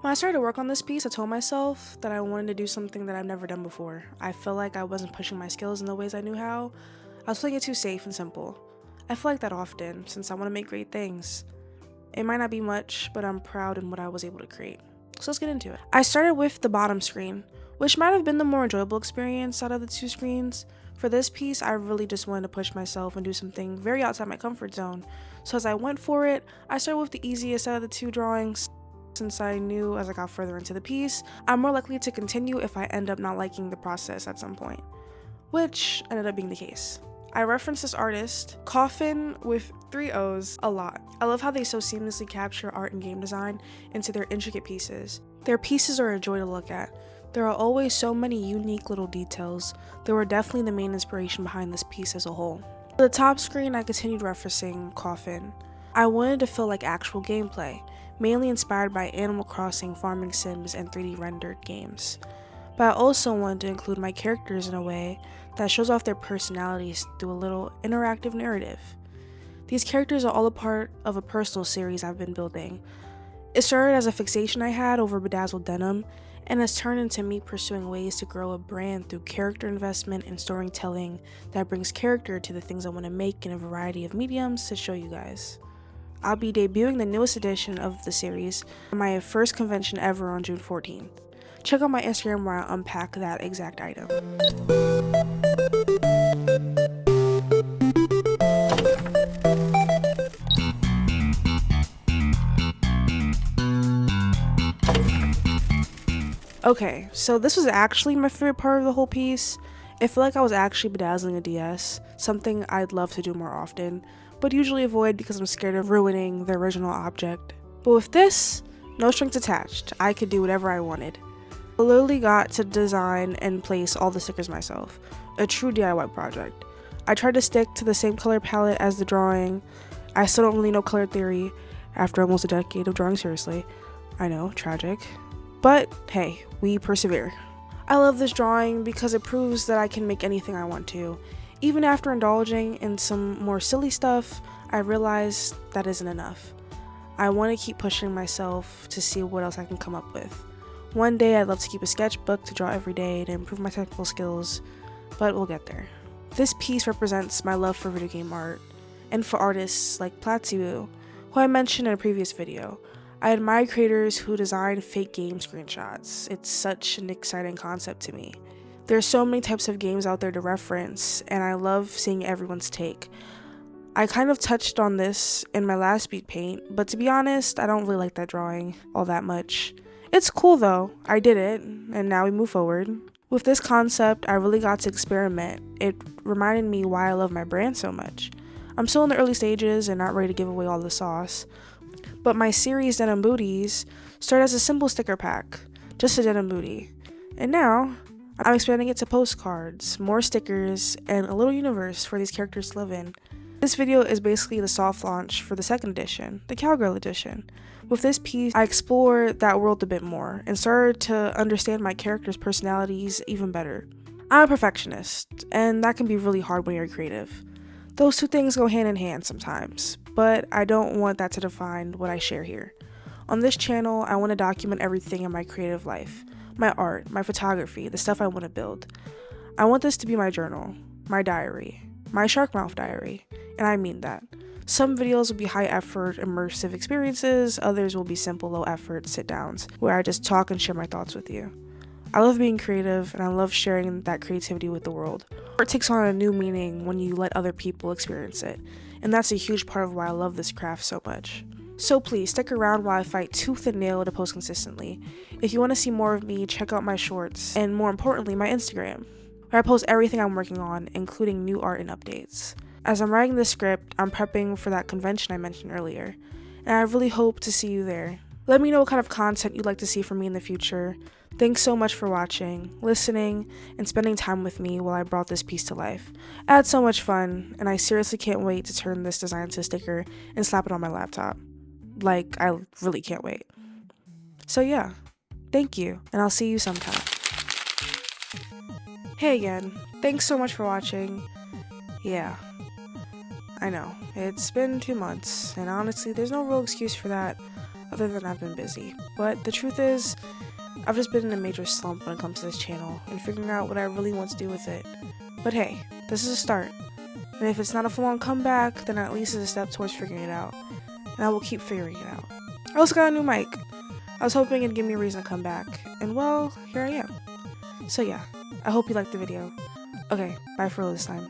When I started to work on this piece, I told myself that I wanted to do something that I've never done before. I felt like I wasn't pushing my skills in the ways I knew how. I was playing it too safe and simple. I feel like that often, since I want to make great things. It might not be much, but I'm proud in what I was able to create. So let's get into it. I started with the bottom screen, which might have been the more enjoyable experience out of the two screens. For this piece, I really just wanted to push myself and do something very outside my comfort zone. So as I went for it, I started with the easiest out of the two drawings. Since I knew as I got further into the piece, I'm more likely to continue if I end up not liking the process at some point, which ended up being the case. I reference this artist, Coffin with 3 O's, a lot. I love how they so seamlessly capture art and game design into their intricate pieces. Their pieces are a joy to look at. There are always so many unique little details that were definitely the main inspiration behind this piece as a whole. For the top screen, I continued referencing Coffin. I wanted to feel like actual gameplay, mainly inspired by Animal Crossing farming sims and 3D rendered games. But I also wanted to include my characters in a way that shows off their personalities through a little interactive narrative. These characters are all a part of a personal series I've been building. It started as a fixation I had over bedazzled denim, and has turned into me pursuing ways to grow a brand through character investment and storytelling that brings character to the things I want to make in a variety of mediums to show you guys. I'll be debuting the newest edition of the series at my first convention ever on June 14th. Check out my Instagram where I unpack that exact item. Okay, so this was actually my favorite part of the whole piece. It felt like I was actually bedazzling a DS, something I'd love to do more often, but usually avoid because I'm scared of ruining the original object. But with this, no strings attached, I could do whatever I wanted. I literally got to design and place all the stickers myself, a true DIY project. I tried to stick to the same color palette as the drawing. I still don't really know color theory after almost a decade of drawing seriously. I know, tragic. But hey, we persevere. I love this drawing because it proves that I can make anything I want to. Even after indulging in some more silly stuff, I realized that isn't enough. I want to keep pushing myself to see what else I can come up with. One day I'd love to keep a sketchbook to draw every day to improve my technical skills, but we'll get there. This piece represents my love for video game art, and for artists like Platzibu, who I mentioned in a previous video. I admire creators who design fake game screenshots. It's such an exciting concept to me. There's so many types of games out there to reference, and I love seeing everyone's take. I kind of touched on this in my last speed paint, but to be honest, I don't really like that drawing all that much. It's cool though, I did it, and now we move forward. With this concept, I really got to experiment. It reminded me why I love my brand so much. I'm still in the early stages and not ready to give away all the sauce, but my series Denim Booties started as a simple sticker pack, just a denim booty. And now, I'm expanding it to postcards, more stickers, and a little universe for these characters to live in. This video is basically the soft launch for the second edition, the Cowgirl edition. With this piece, I explored that world a bit more and started to understand my characters' personalities even better. I'm a perfectionist, and that can be really hard when you're creative. Those two things go hand in hand sometimes, but I don't want that to define what I share here. On this channel, I want to document everything in my creative life, my art, my photography, the stuff I want to build. I want this to be my journal, my diary, my shark mouth diary, and I mean that. Some videos will be high effort, immersive experiences, others will be simple, low effort sit downs, where I just talk and share my thoughts with you. I love being creative, and I love sharing that creativity with the world. Art takes on a new meaning when you let other people experience it, and that's a huge part of why I love this craft so much. So please, stick around while I fight tooth and nail to post consistently. If you want to see more of me, check out my shorts, and more importantly, my Instagram, where I post everything I'm working on, including new art and updates. As I'm writing this script, I'm prepping for that convention I mentioned earlier, and I really hope to see you there. Let me know what kind of content you'd like to see from me in the future. Thanks so much for watching, listening, and spending time with me while I brought this piece to life. I had so much fun, and I seriously can't wait to turn this design to a sticker and slap it on my laptop. Like, I really can't wait. So yeah, thank you, and I'll see you sometime. Hey again, thanks so much for watching. Yeah, I know, it's been 2 months, and honestly, there's no real excuse for that. other than I've been busy. But the truth is, I've just been in a major slump when it comes to this channel and figuring out what I really want to do with it. But hey, this is a start. And if it's not a full-on comeback, then at least it's a step towards figuring it out. And I will keep figuring it out. I also got a new mic. I was hoping it'd give me a reason to come back. And well, here I am. So yeah, I hope you liked the video. Okay, bye for this time.